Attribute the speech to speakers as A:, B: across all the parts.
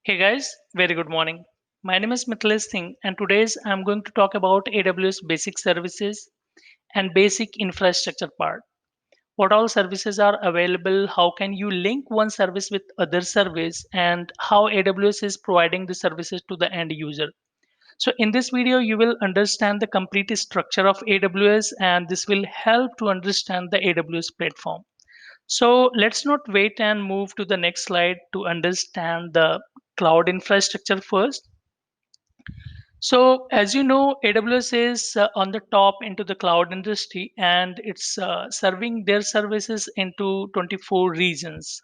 A: Hey guys, very good morning. My name is Mithilesh Singh, and today's I'm going to talk about AWS basic services and basic infrastructure part. What all services are available, how can you link one service with other service, and how AWS is providing the services to the end user. So in this video, you will understand the complete structure of AWS, and this will help to understand the AWS platform. So let's not wait and move to the next slide to understand the cloud infrastructure first. So as you know, AWS is on the top into the cloud industry, and it's serving their services into 24 regions.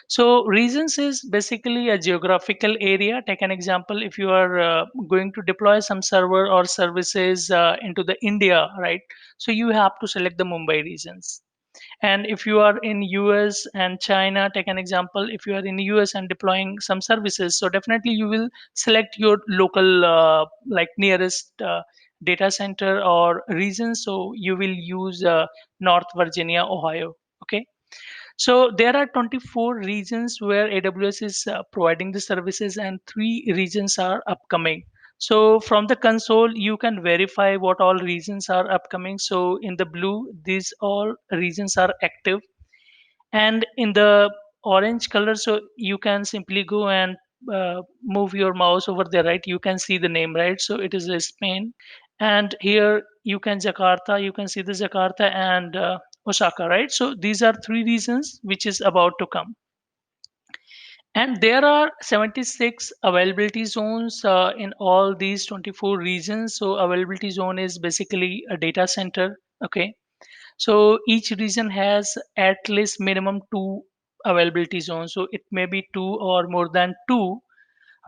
A: So regions is basically a geographical area. Take an example, if you are going to deploy some server or services into the India, right? So you have to select the Mumbai regions. And if you are in US and China, take an example, if you are in US and deploying some services, so definitely you will select your local like nearest data center or region. So you will use North Virginia, Ohio. Okay. So there are 24 regions where AWS is providing the services, and three regions are upcoming. So from the console, you can verify what all regions are upcoming. So in the blue, these all regions are active, and in the orange color, so you can simply go and move your mouse over there, right? You can see the name, right? So it is Spain, and here you can Jakarta, you can see the Jakarta and Osaka, right? So these are three regions which is about to come. And there are 76 availability zones in all these 24 regions. So availability zone is basically a data center. Okay. So each region has at least minimum two availability zones. So it may be two or more than two,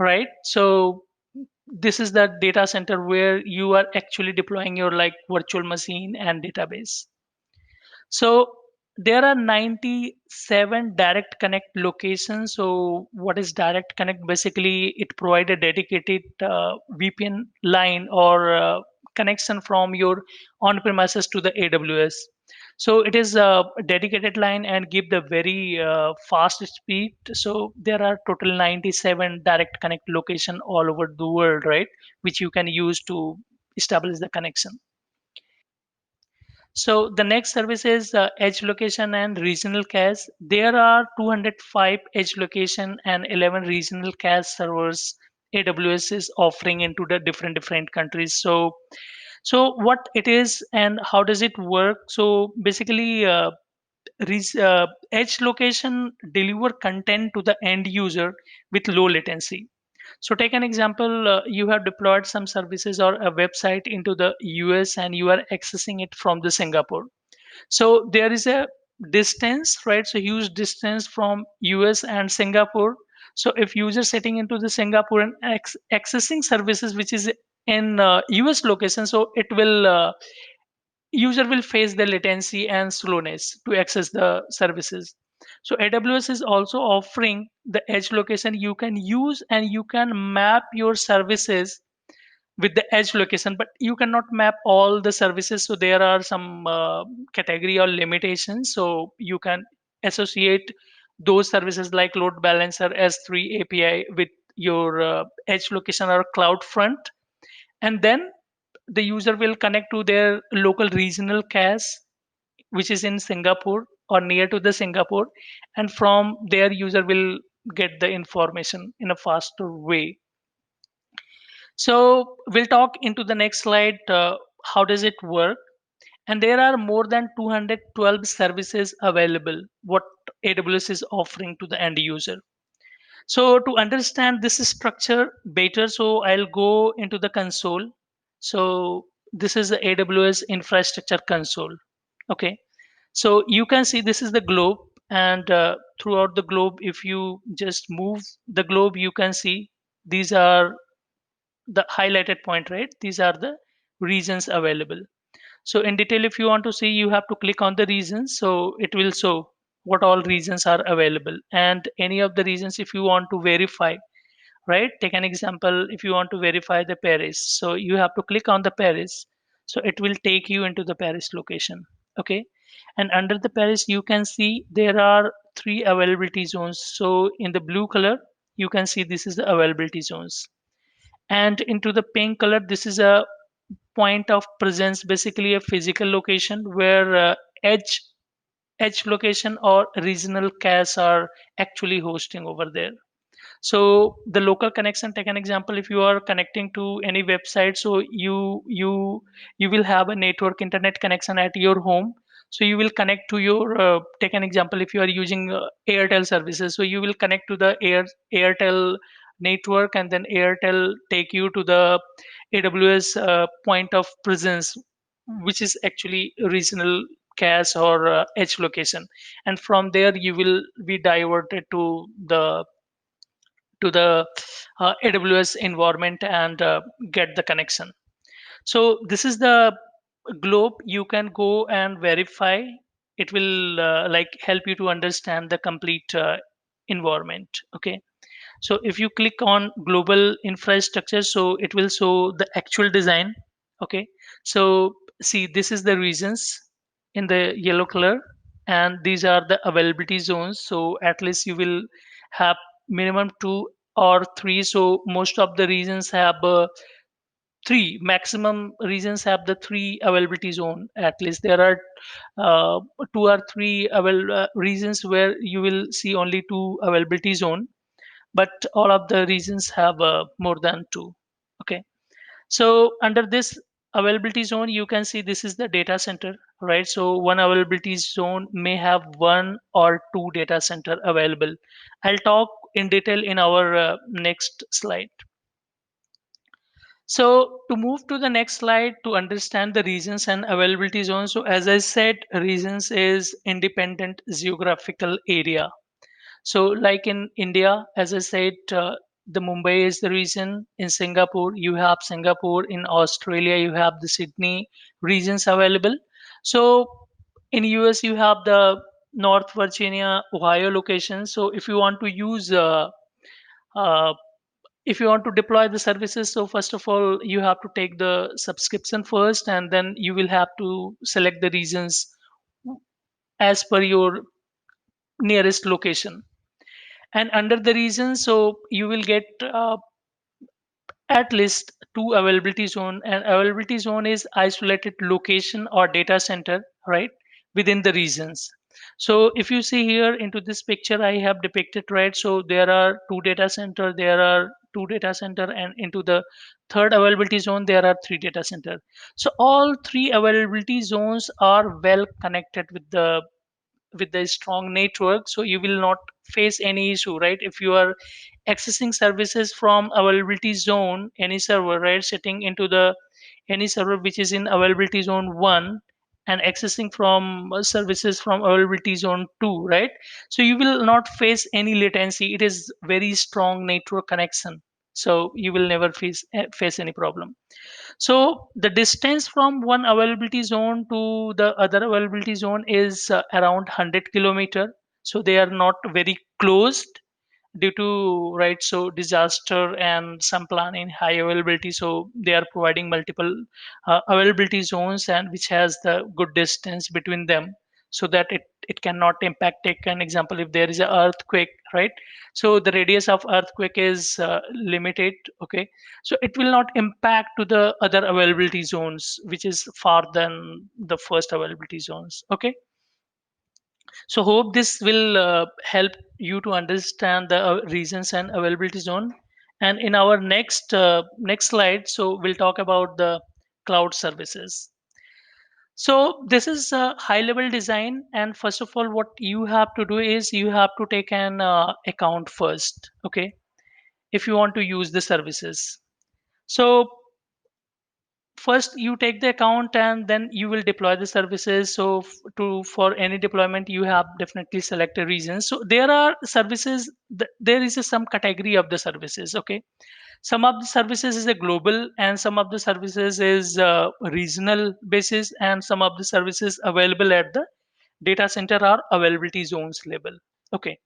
A: right? So this is the data center where you are actually deploying your like virtual machine and database. So there are 97 direct connect locations. So what is direct connect? Basically, it provide a dedicated VPN line or connection from your on-premises to the AWS. So it is a dedicated line and give the very fast speed. So there are total 97 direct connect location all over the world, right? Which you can use to establish the connection. So the next service is edge location and regional cache. There are 205 edge location and 11 regional cache servers AWS is offering into the different countries. So what it is and how does it work? So basically, edge location deliver content to the end user with low latency. So take an example, you have deployed some services or a website into the US and you are accessing it from the Singapore. So there is a distance, right? So huge distance from US and Singapore. So if user setting into the Singapore and accessing services which is in US location, so it will user will face the latency and slowness to access the services. So AWS is also offering the edge location you can use, and you can map your services with the edge location, but you cannot map all the services. So there are some category or limitations. So you can associate those services like load balancer, S3 API with your edge location or cloud front, and then the user will connect to their local regional cache which is in Singapore or near to the Singapore, and from there user will get the information in a faster way. So we'll talk into the next slide. How does it work? And there are more than 212 services available. What AWS is offering to the end user. So to understand this structure better, so I'll go into the console. So this is the AWS infrastructure console. Okay. So you can see this is the globe, and throughout the globe, if you just move the globe, you can see these are the highlighted point, right? These are the regions available. So in detail, if you want to see, you have to click on the regions. So it will show what all regions are available, and any of the regions if you want to verify, right? Take an example, if you want to verify the Paris, so you have to click on the Paris. So it will take you into the Paris location. Okay. And under the Paris, you can see there are three availability zones. So in the blue color, you can see this is the availability zones. And into the pink color, this is a point of presence, basically a physical location where edge location or regional caches are actually hosting over there. So the local connection, take an example, if you are connecting to any website, so you will have a network internet connection at your home. So you will connect to your take an example, if you are using Airtel services, so you will connect to the Airtel network, and then Airtel take you to the AWS point of presence, which is actually regional cache or edge location. And from there you will be diverted to the AWS environment and get the connection. So this is the globe. You can go and verify. It will like help you to understand the complete environment. Okay. So if you click on global infrastructure, so it will show the actual design. Okay. So see, this is the regions in the yellow color, and these are the availability zones. So at least you will have minimum two or three. So most of the regions have three. Maximum regions have the three availability zone. At least there are two or three regions where you will see only two availability zone, but all of the regions have more than two. Okay. So under this availability zone, you can see this is the data center, right? So one availability zone may have one or two data center available. I'll talk in detail in our next slide. So to move to the next slide to understand the regions and availability zones. So as I said, regions is independent geographical area. So, like in India, as I said, the Mumbai is the region. In Singapore, you have Singapore. In Australia, you have the Sydney regions available. So, in US, you have the North Virginia, Ohio location. So, uh, if you want to deploy the services, so first of all, you have to take the subscription first, and then you will have to select the regions as per your nearest location. And under the region, so you will get at least two availability zone, and availability zone is isolated location or data center, right, within the regions. So if you see here into this picture I have depicted, right, so there are two data center, and into the third availability zone there are three data center. So all three availability zones are well connected with the strong network, so you will not face any issue, right? If you are accessing services from availability zone, any server, right, sitting into the any server which is in availability zone 1, and accessing from services from availability zone 2, right, so you will not face any latency. It is very strong network connection, so you will never face any problem. So the distance from one availability zone to the other availability zone is around 100 kilometer. So they are not very closed due to, right, so disaster and some planning high availability. So they are providing multiple availability zones, and which has the good distance between them, so that it cannot impact. Take an example, if there is an earthquake, right, so the radius of earthquake is limited. Okay. So it will not impact to the other availability zones which is far than the first availability zones. Okay. So hope this will help you to understand the reasons and availability zone. And in our next slide, so we'll talk about the cloud services. So this is a high level design, and first of all what you have to do is you have to take an account first. Okay. If you want to use the services, so first you take the account and then you will deploy the services. So to for any deployment you have definitely select a region. So there are services, there is some category of the services. Okay. Some of the services is a global, and some of the services is regional basis, and some of the services available at the data center are availability zones level. Okay.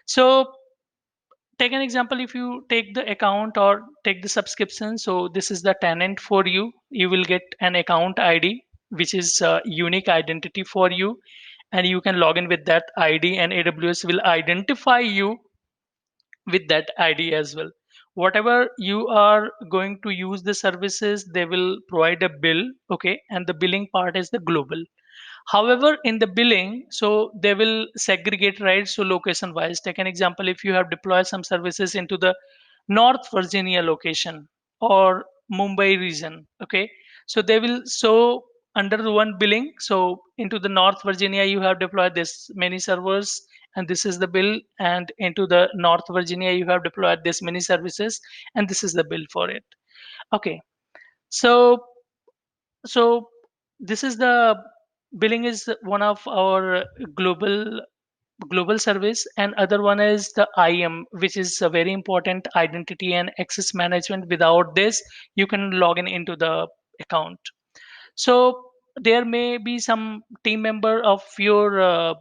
A: So take an example, if you take the account or take the subscription, so this is the tenant for you. You will get an account ID which is a unique identity for you, and you can log in with that ID, and AWS will identify you with that ID as well. Whatever you are going to use the services, they will provide a bill, okay, and the billing part is the global. However, in the billing, so they will segregate, right? So location wise, take an example. If you have deployed some services into the North Virginia location or Mumbai region, okay, so they will so under the one billing. So into the North Virginia, you have deployed this many servers, and this is the bill. And into the North Virginia, you have deployed this many services, and this is the bill for it. Okay, so so this is the billing is one of our global service, and other one is the IAM, which is a very important identity and access management. Without this, you can log in into the account. So there may be some team member of your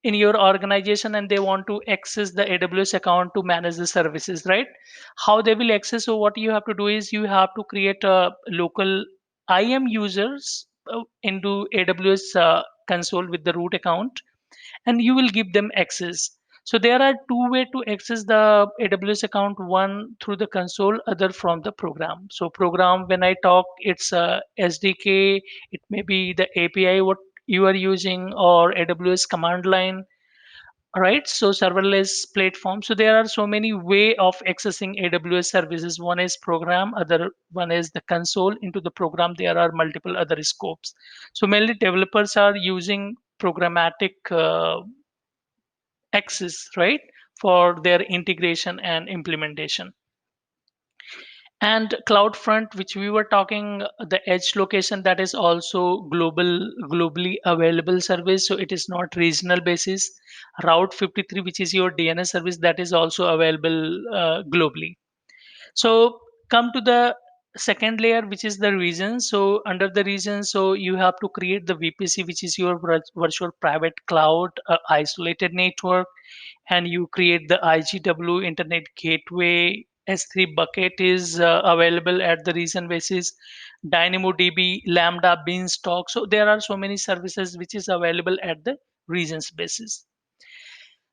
A: in your organization, and they want to access the AWS account to manage the services, right? How they will access? So what you have to do is you have to create a local IAM users into AWS console with the root account, and you will give them access. So there are two way to access the AWS account: one through the console, other from the program. So program, when I talk, it's a SDK, it may be the API what you are using, or AWS command line, right? So serverless platform. So there are so many way of accessing AWS services. One is program, other one is the console. Into the program, there are multiple other scopes. So mainly developers are using programmatic access, right, for their integration and implementation. And CloudFront, which we were talking, the edge location, that is also globally available service. So it is not regional basis. Route 53, which is your DNS service, that is also available globally. So come to the second layer, which is the region. So under the region, so you have to create the VPC, which is your virtual private cloud, isolated network, and you create the IGW Internet Gateway. S3 bucket is available at the region basis. DynamoDB, Lambda, Beanstalk. So there are so many services which is available at the regions basis.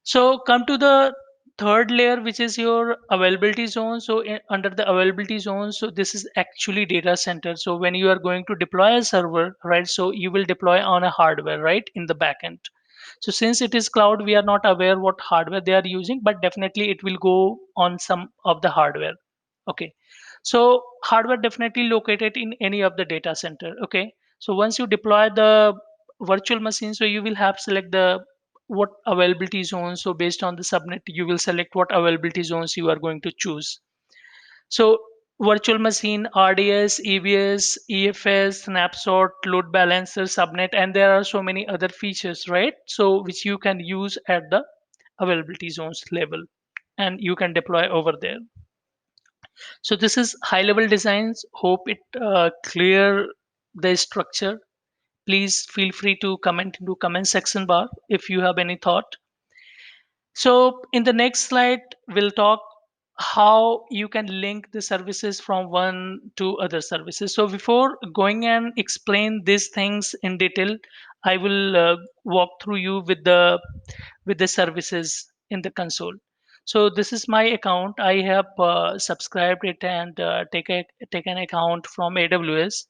A: So come to the third layer, which is your availability zone. So under the availability zone, so this is actually data center. So when you are going to deploy a server, right? So you will deploy on a hardware, right, in the backend. So since it is cloud, we are not aware what hardware they are using, but definitely it will go on some of the hardware. Okay. So hardware definitely located in any of the data center. Okay. So once you deploy the virtual machine, so you will have select the what availability zones. So based on the subnet, you will select what availability zones you are going to choose. So virtual machine, RDS, EBS, EFS, snapshot, load balancer, subnet, and there are so many other features, right? So which you can use at the availability zones level, and you can deploy over there. So this is high level designs. Hope it clear the structure. Please feel free to comment into comment section bar if you have any thought. So in the next slide, we'll talk how you can link the services from one to other services. So before going and explain these things in detail, I will walk through you with the services in the console. So this is my account. I have subscribed it and take an account from AWS.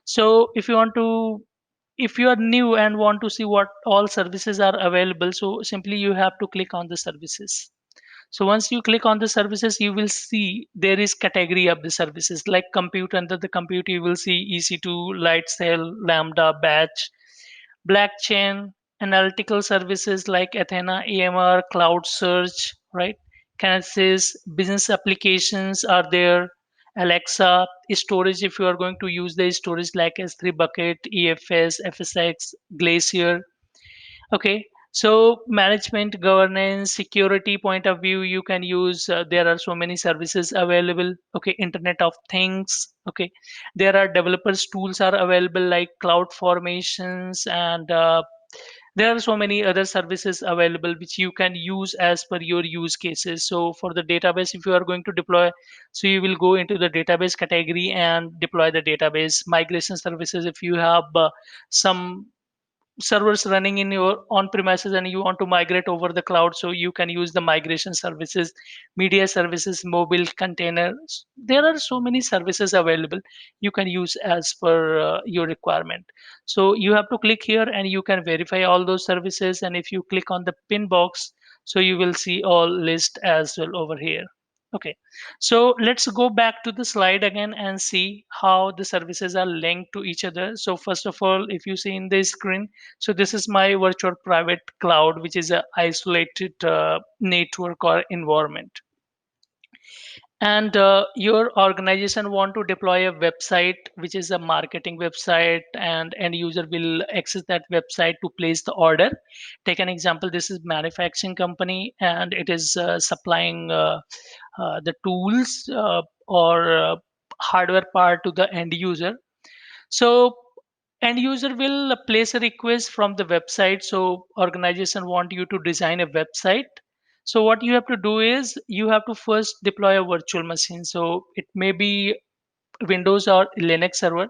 A: So if you are new and want to see what all services are available, so simply you have to click on the services. So once you click on the services, you will see there is category of the services like compute. Under the compute, you will see EC2, Lightsail, Lambda, Batch, blockchain, analytical services like Athena, EMR, Cloud Search, right? Kinesis, business applications are there. Alexa, storage, if you are going to use the storage like S3 bucket, EFS, FSX, Glacier. Okay, so management, governance, security point of view, you can use. There are so many services available. Okay, Internet of Things. Okay, there are developers tools are available like Cloud Formations, and there are so many other services available which you can use as per your use cases. So for the database, if you are going to deploy, so you will go into the database category and deploy the database. Migration services, if you have some servers running in your on premises and you want to migrate over the cloud, so you can use the migration services, media services, mobile containers. There are so many services available, you can use as per your requirement. So you have to click here and you can verify all those services, and if you click on the pin box, so you will see all list as well over here. Okay, so let's go back to the slide again and see how the services are linked to each other. So first of all, if you see in the screen, so this is my virtual private cloud, which is a isolated network or environment. And your organization want to deploy a website, which is a marketing website, and end user will access that website to place the order. Take an example, this is manufacturing company and it is supplying the tools or hardware part to the end user. So end user will place a request from the website. So organization want you to design a website. So what you have to do is you have to first deploy a virtual machine. So it may be Windows or Linux server.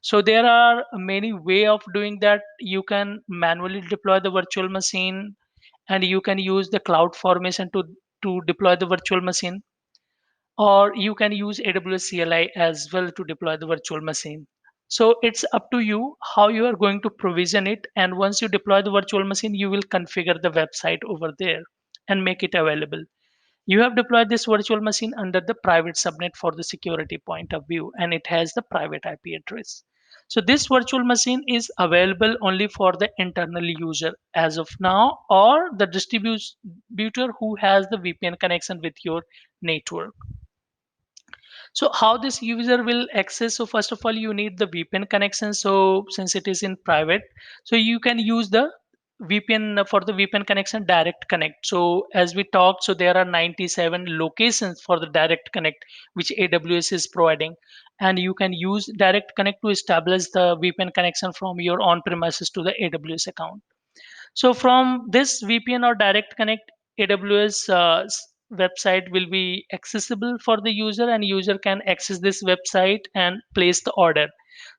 A: So there are many way of doing that. You can manually deploy the virtual machine, and you can use the cloud formation to deploy the virtual machine, or you can use AWS CLI as well to deploy the virtual machine. So it's up to you how you are going to provision it. And once you deploy the virtual machine, you will configure the website over there and make it available. You have deployed this virtual machine under the private subnet for the security point of view, and it has the private IP address. So this virtual machine is available only for the internal user as of now, or the distributor who has the VPN connection with your network. So how this user will access? So first of all, you need the VPN connection. So since it is in private, so you can use the VPN for the VPN connection, direct connect. So as we talked, so there are 97 locations for the direct connect which AWS is providing, and you can use direct connect to establish the VPN connection from your on premises to the AWS account. So from this VPN or direct connect, AWS website will be accessible for the user, and user can access this website and place the order.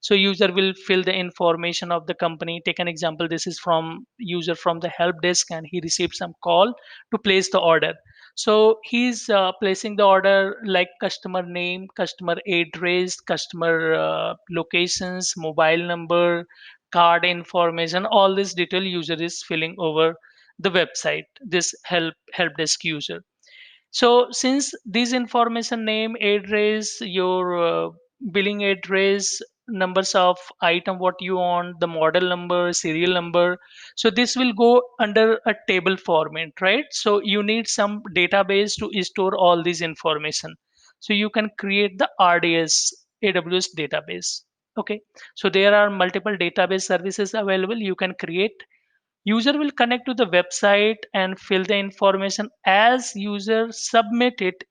A: So user will fill the information of the company. Take an example, this is from user from the help desk and he received some call to place the order. So he's placing the order like customer name, customer address, customer locations, mobile number, card information. All this detail user is filling over the website, this help desk user. So since this information, name, address, your billing address, numbers of item what you want, the model number, serial number, so this will go under a table format, right? So you need some database to store all this information. So you can create the RDS AWS database. Okay, so there are multiple database services available. You can create. User will connect to the website and fill the information. As user submit it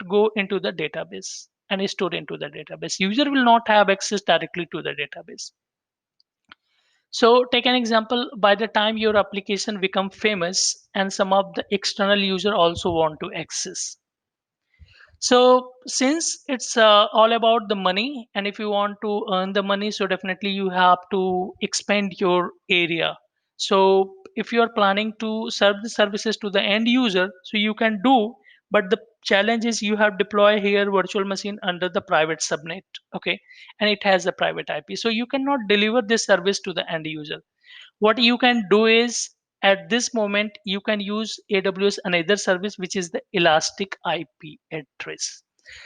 A: go into the database and is stored into the database. User will not have access directly to the database. So take an example, by the time your application become famous and some of the external user also want to access. So since it's all about the money, and if you want to earn the money, so definitely you have to expand your area. So if you are planning to serve the services to the end user, so you can do, but the challenge is you have deploy here virtual machine under the private subnet. Okay, and it has a private IP, so you cannot deliver this service to the end user. What you can do is at this moment you can use AWS another service, which is the elastic IP address.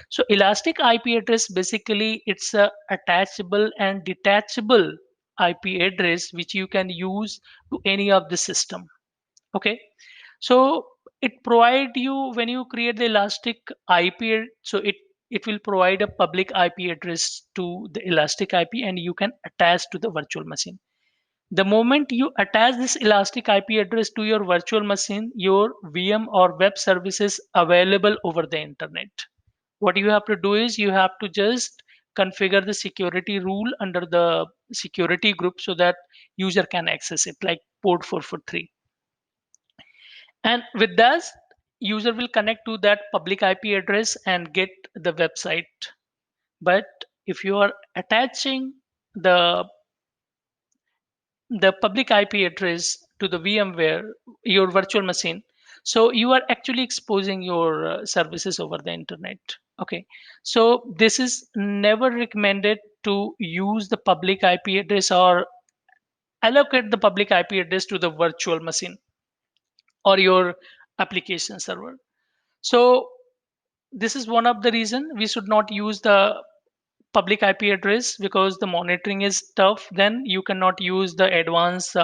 A: So elastic IP address, basically it's a attachable and detachable IP address which you can use to any of the system. Okay, so it provide you, when you create the elastic IP, so it will provide a public IP address to the elastic IP, and you can attach to the virtual machine. The moment you attach this elastic IP address to your virtual machine, your VM or web services available over the internet. What you have to do is you have to just configure the security rule under the security group so that user can access it, like port 443. And with that, user will connect to that public IP address and get the website. But if you are attaching the the public IP address to the VMware, your virtual machine, so you are actually exposing your services over the internet. Okay, so this is never recommended to use the public IP address or allocate the public IP address to the virtual machine or your application server. So this is one of the reason we should not use the public IP address, because the monitoring is tough. Then you cannot use the advanced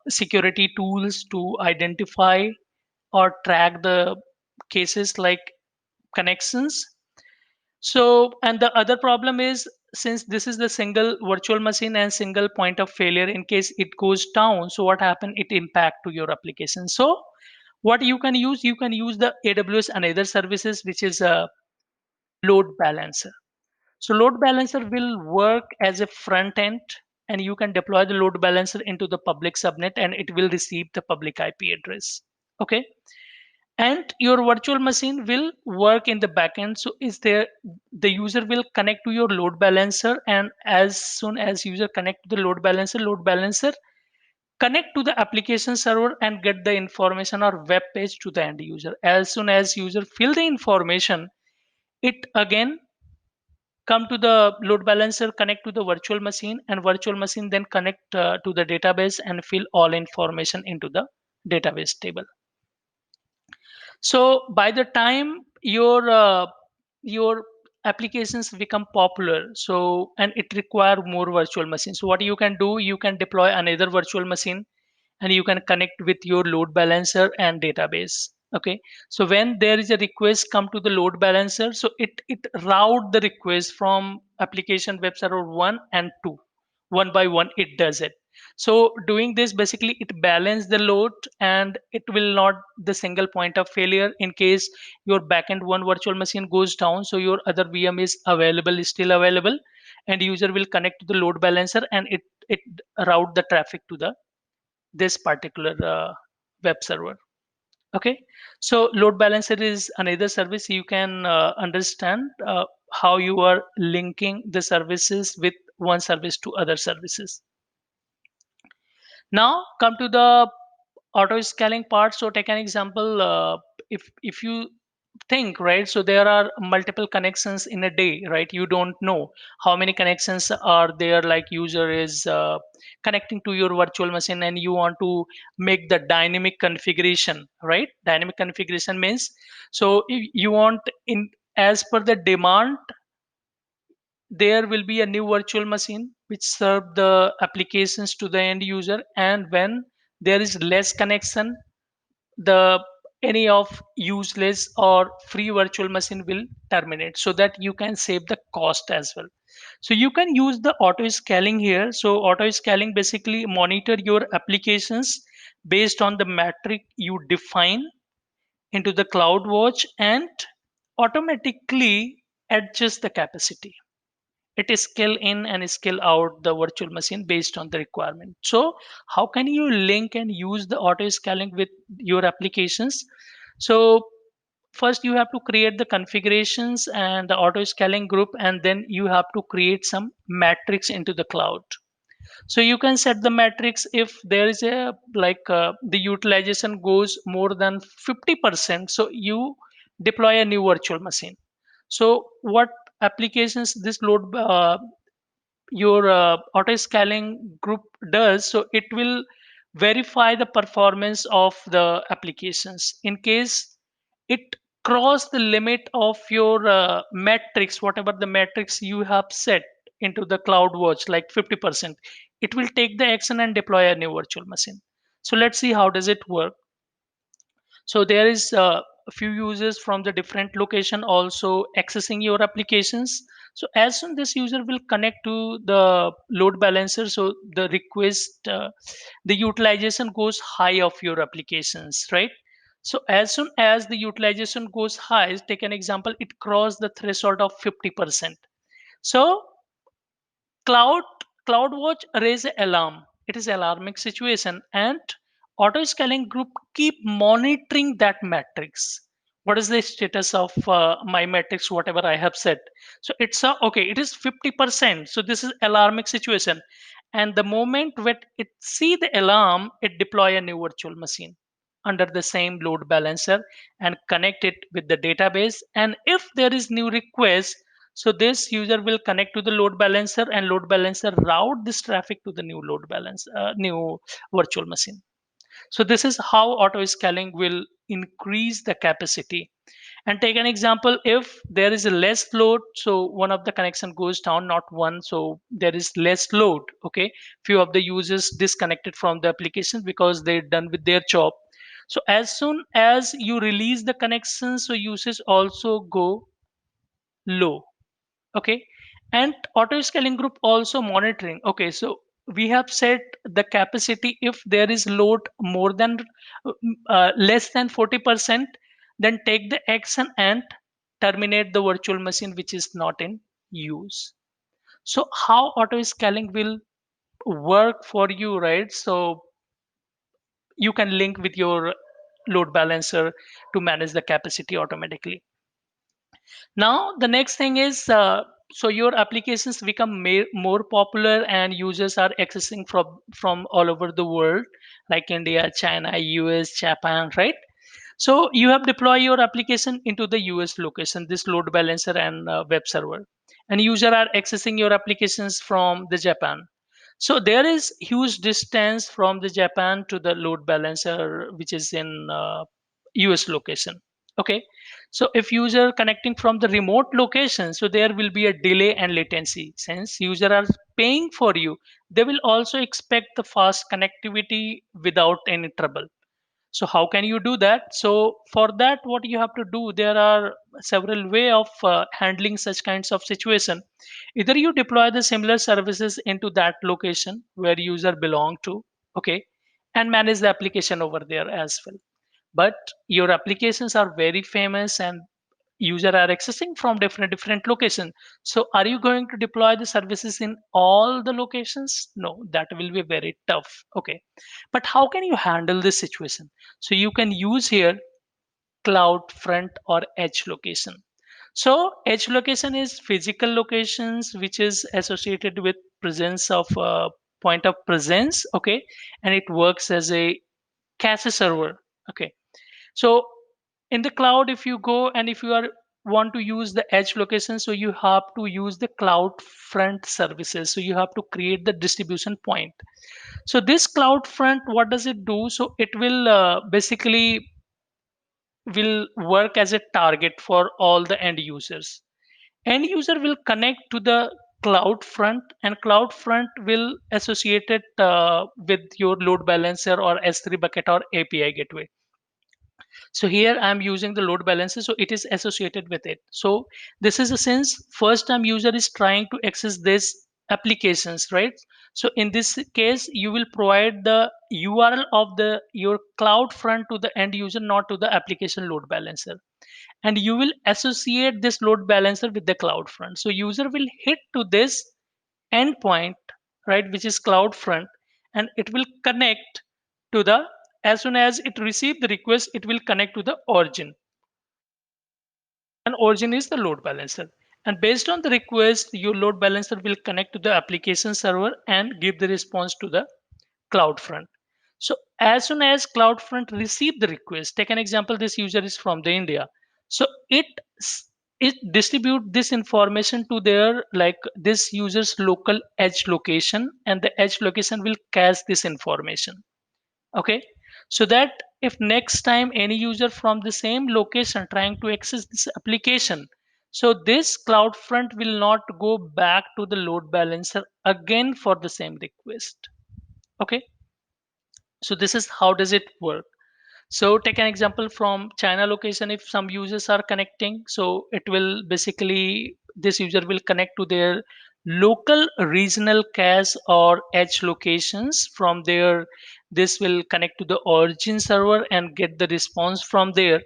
A: security tools to identify or track the cases like connections. So, and the other problem is, since this is the single virtual machine and single point of failure, in case it goes down, so what happen? It impact to your application. So what you can use the AWS and other services, which is a load balancer. So load balancer will work as a front end, and you can deploy the load balancer into the public subnet and it will receive the public IP address. Okay. And your virtual machine will work in the backend. So is there, the user will connect to your load balancer, and as soon as user connect to the load balancer connect to the application server and get the information or web page to the end user. As soon as user fill the information, it again come to the load balancer, connect to the virtual machine, and virtual machine then connect to the database and fill all information into the database table. So by the time your applications become popular, so and it require more virtual machines, so what you can do, you can deploy another virtual machine and you can connect with your load balancer and database. Okay, so when there is a request come to the load balancer, so it route the request from application web server 1 and 2, one by one it does it. So doing this, basically it balance the load, and it will not the single point of failure in case your backend one virtual machine goes down, so your other VM is available, is still available, and user will connect to the load balancer and it route the traffic to the this particular web server. Okay, so load balancer is another service. You can understand how you are linking the services with one service to other services. Now come to the auto scaling part. So take an example. If you think, right, so there are multiple connections in a day, right? You don't know how many connections are there, like user is connecting to your virtual machine, and you want to make the dynamic configuration, right? Dynamic configuration means, so if you want in as per the demand, there will be a new virtual machine which serve the applications to the end user, and when there is less connection, the any of useless or free virtual machine will terminate, so that you can save the cost as well. So you can use the auto scaling here. So auto scaling basically monitor your applications based on the metric you define into the CloudWatch and automatically adjust the capacity. It is scale in and scale out the virtual machine based on the requirement. So how can you link and use the auto scaling with your applications? So first you have to create the configurations and the auto scaling group, and then you have to create some metrics into the cloud. So you can set the metrics. If there is a the utilization goes more than 50%, so you deploy a new virtual machine. So what applications this load your auto scaling group does, so it will verify the performance of the applications. In case it cross the limit of your metrics, whatever the metrics you have set into the CloudWatch, like 50%, it will take the action and deploy a new virtual machine. So let's see how does it work. So there is a few users from the different location also accessing your applications. So as soon this user will connect to the load balancer, so the request the utilization goes high of your applications, right? So as soon as the utilization goes high, take an example, it crossed the threshold of 50%. So cloud CloudWatch raise an alarm. It is alarming situation, and auto scaling group keep monitoring that metrics. What is the status of my metrics, whatever I have said? So it's a, okay, it is 50%, so this is alarming situation. And the moment when it see the alarm, it deploy a new virtual machine under the same load balancer and connect it with the database. And if there is new request, so this user will connect to the load balancer, and load balancer route this traffic to the new load balance, new virtual machine. So this is how auto scaling will increase the capacity. And take an example, if there is a less load, so one of the connection goes down, not one, so there is less load. Okay, few of the users disconnected from the application because they're done with their job. So as soon as you release the connection, so usage also go low. Okay, and auto scaling group also monitoring. Okay, so we have set the capacity. If there is load more than less than 40%, then take the action and terminate the virtual machine which is not in use. So how auto scaling will work for you, right? So you can link with your load balancer to manage the capacity automatically. Now, the next thing is, so your applications become more popular and users are accessing from all over the world, like India, China, US, Japan, right? So you have deployed your application into the US location, this load balancer and web server, and user are accessing your applications from the Japan. So there is huge distance from the Japan to the load balancer, which is in US location. Okay, so if user connecting from the remote location, so there will be a delay and latency. Since user are paying for you, they will also expect the fast connectivity without any trouble. So how can you do that? So for that, what you have to do, there are several way of handling such kinds of situation. Either you deploy the similar services into that location where user belong to, okay, and manage the application over there as well. But your applications are very famous and user are accessing from different locations. So are you going to deploy the services in all the locations? No, that will be very tough. Okay, but how can you handle this situation? So you can use here cloud front or edge location. So edge location is physical locations which is associated with presence of point of presence. Okay, and it works as a cache server. Okay, so in the cloud, if you go and if you are want to use the edge location, so you have to use the cloud front services. So you have to create the distribution point. So this cloud front, what does it do? So it will basically will work as a target for all the end users. End user will connect to the cloud front, and cloud front will associate it with your load balancer or S3 bucket or API gateway. So here I'm using the load balancer, so it is associated with it. So this is a sense first time user is trying to access this applications, right? So in this case, you will provide the URL of the your cloud front to the end user, not to the application load balancer. And you will associate this load balancer with the cloud front. So user will hit to this endpoint, right, which is cloud front, and it will connect to the, as soon as it receive the request, it will connect to the origin, and origin is the load balancer. And based on the request, your load balancer will connect to the application server and give the response to the CloudFront. So as soon as CloudFront receive the request, take an example, this user is from the India. So it distribute this information to their, like, this user's local edge location, and the edge location will cache this information. Okay, so that if next time any user from the same location trying to access this application, so this CloudFront will not go back to the load balancer again for the same request. Okay, so this is how does it work. So take an example from China location. If some users are connecting, so it will basically, this user will connect to their local regional cache or edge locations. From there, this will connect to the origin server and get the response from there.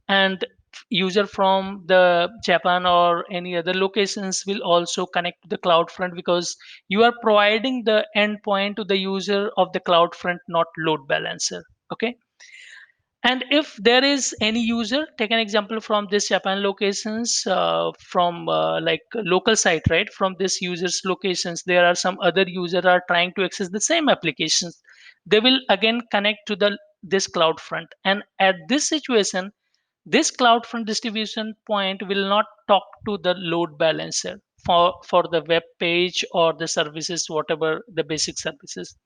A: And user from the Japan or any other locations will also connect to the CloudFront, because you are providing the endpoint to the user of the CloudFront, not load balancer. Okay, And if there is any user, take an example from this Japan locations, from like local site, right? From this user's locations, there are some other user are trying to access the same applications. They will again connect to the this CloudFront, and at this situation, this CloudFront distribution point will not talk to the load balancer for the web page or the services, whatever the basic services.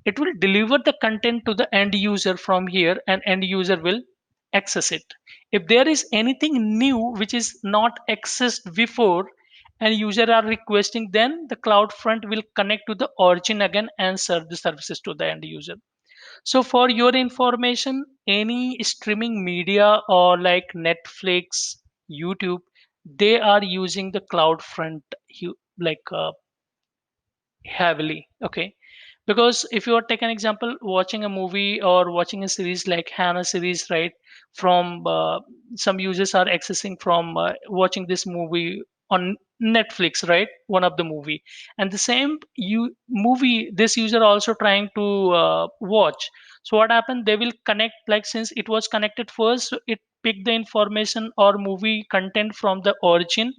A: It will deliver the content to the end user from here, and end user will access it. If there is anything new which is not accessed before and user are requesting, then the CloudFront will connect to the origin again and serve the services to the end user. So for your information, any streaming media or like Netflix, YouTube, they are using the CloudFront like heavily. Okay, because if you are take an example watching a movie or watching a series like Hannah series, right? From some users are accessing from watching this movie on Netflix, right? One of the movie, and the same movie this user also trying to watch. So what happened, they will connect, like since it was connected first, so it pick the information or movie content from the origin,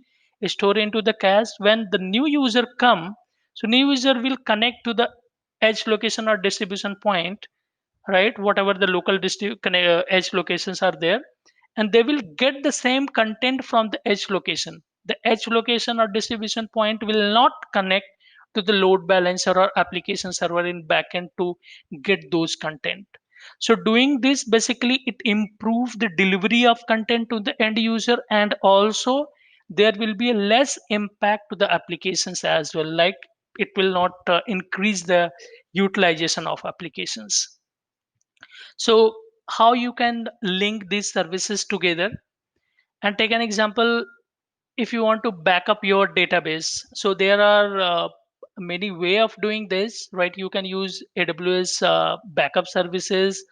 A: store into the cache. When the new user come, so new user will connect to the edge location or distribution point, right? Whatever the local edge locations are there, and they will get the same content from the edge location. The edge location or distribution point will not connect to the load balancer or application server in backend to get those content. So doing this, basically it improves the delivery of content to the end user, and also there will be a less impact to the applications as well, like it will not increase the utilization of applications. So how you can link these services together, and take an example, if you want to back up your database, so there are many way of doing this, right? You can use AWS backup services.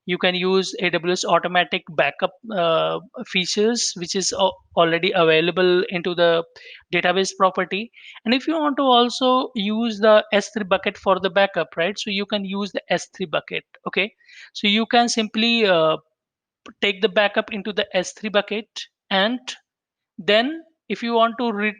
A: You can use AWS automatic backup features, which is already available into the database property. And if you want to also use the S3 bucket for the backup, right? So you can use the S3 bucket. Okay, so you can simply take the backup into the S3 bucket, and then if you want to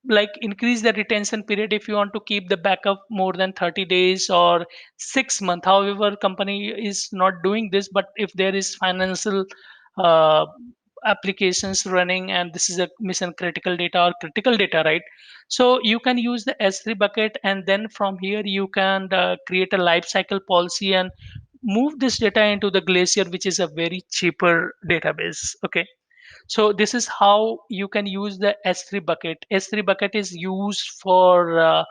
A: like increase the retention period, if you want to keep the backup more than 30 days or 6 months, however company is not doing this, but if there is financial uh, applications running and this is a mission critical data or critical data, right? So you can use the S3 bucket, and then from here you can create a life cycle policy and move this data into the Glacier, which is a very cheaper database. Okay, so this is how you can use the S3 bucket. S3 bucket is used for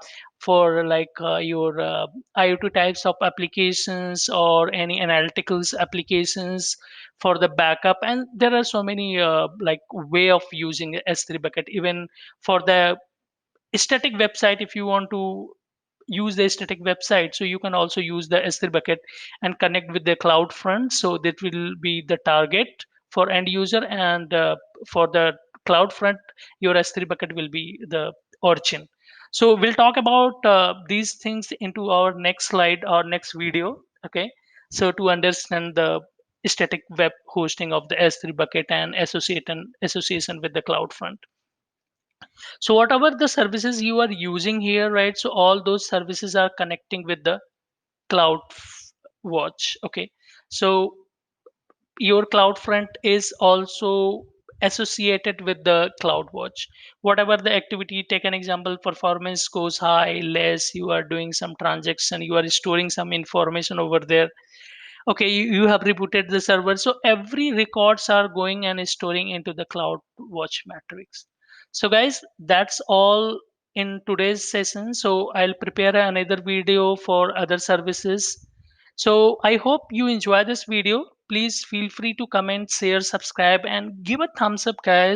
A: like your IoT types of applications or any analyticals applications for the backup. And there are so many like way of using S3 bucket. Even for the static website, if you want to use the static website, so you can also use the S3 bucket and connect with the CloudFront, so that will be the target for end user, and for the CloudFront your S3 bucket will be the origin. So we'll talk about these things into our next slide or next video. Okay, so to understand the static web hosting of the S3 bucket and association with the CloudFront. So whatever the services you are using here, right? So all those services are connecting with the cloud watch. Okay, so your CloudFront is also associated with the CloudWatch. Whatever the activity, take an example, performance goes high, less, you are doing some transaction, you are storing some information over there. Okay, you have rebooted the server, so every records are going and storing into the CloudWatch matrix. So guys, that's all in today's session. So I'll prepare another video for other services. So I hope you enjoy this video. Please feel free to comment, share, subscribe, and give a thumbs up, guys.